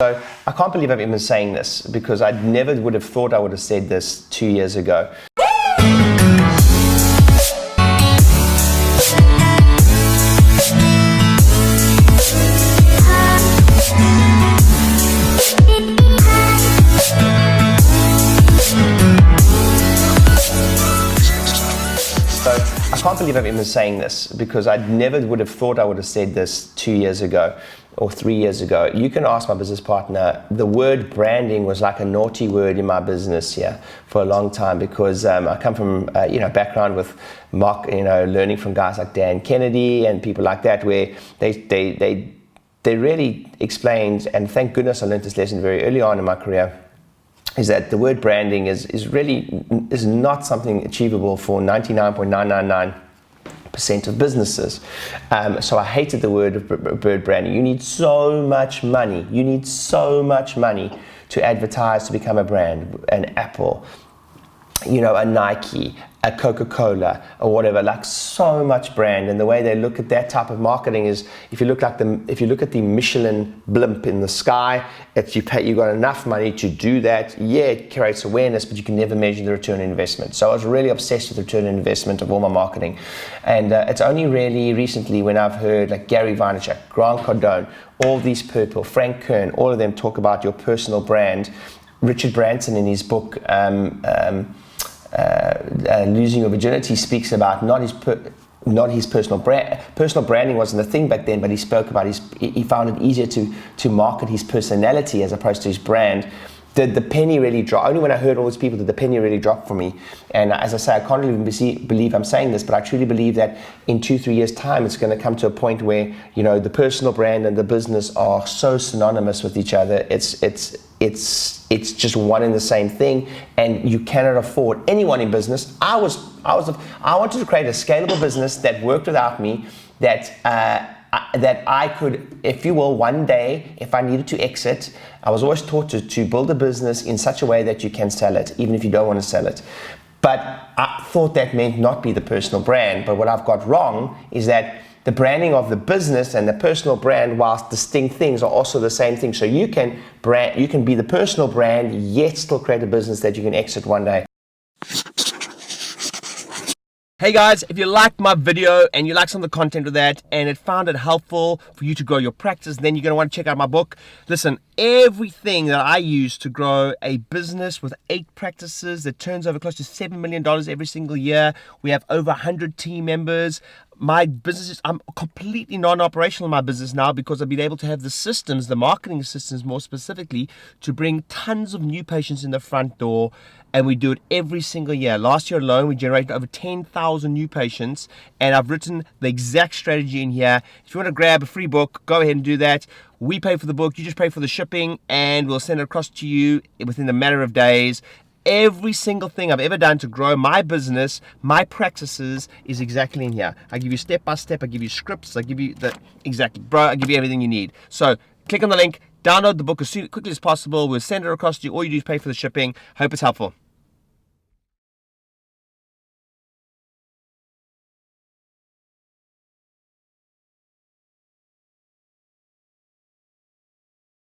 So I can't believe I'm even saying this, because I never would have thought I would have said this 2 years ago. I can't believe I'm even saying this, because I never would have thought I would have said this 2 years ago or 3 years ago. You can ask my business partner. The word branding was like a naughty word in my business here for a long time, because I come from background with learning from guys like Dan Kennedy and people like that, where they really explained, and thank goodness I learned this lesson very early on in my career, is that the word branding is not something achievable for 99.999% of businesses. So I hated the word branding. You need so much money. You need so much money to advertise, to become a brand, an Apple, a Nike, a Coca-Cola, or whatever. Like, so much brand. And the way they look at that type of marketing is, if you look at the Michelin blimp in the sky, you got enough money to do that. Yeah, it creates awareness, but you can never measure the return on investment. So I was really obsessed with the return on investment of all my marketing. And it's only really recently when I've heard like Gary Vaynerchuk, Grant Cardone, all these people, Frank Kern, all of them talk about your personal brand. Richard Branson in his book, Losing Your Virginity, speaks about not his personal brand. Personal branding wasn't a thing back then, but he spoke about he found it easier to market his personality as opposed to his brand. Did the penny really drop? Only when I heard all these people did the penny really drop for me. And as I say, I can't even believe I'm saying this, but I truly believe that in 2-3 years' time, it's going to come to a point where the personal brand and the business are so synonymous with each other. It's just one and the same thing, and you cannot afford anyone in business. I wanted to create a scalable business that worked without me, that I could, if you will, one day, if I needed to exit. I was always taught to build a business in such a way that you can sell it, even if you don't want to sell it. But I thought that meant not be the personal brand. But what I've got wrong is that the branding of the business and the personal brand, whilst distinct things, are also the same thing. So you can be the personal brand, yet still create a business that you can exit one day. Hey guys, if you liked my video and you like some of the content with that and it found it helpful for you to grow your practice, then you're going to want to check out my book. Listen, everything that I use to grow a business with 8 practices that turns over close to $7 million every single year. We have over 100 team members. My business I'm completely non-operational in my business now, because I've been able to have the systems, the marketing systems more specifically, to bring tons of new patients in the front door. And we do it every single year. Last year alone, we generated over 10,000 new patients, and I've written the exact strategy in here. If you want to grab a free book, go ahead and do that. We pay for the book, you just pay for the shipping, and we'll send it across to you within a matter of days. Every single thing I've ever done to grow my business, my practices, is exactly in here. I give you step by step, I give you scripts, I give you I give you everything you need. So click on the link, download the book as quickly as possible. We'll send it across to you. All you do is pay for the shipping. Hope it's helpful.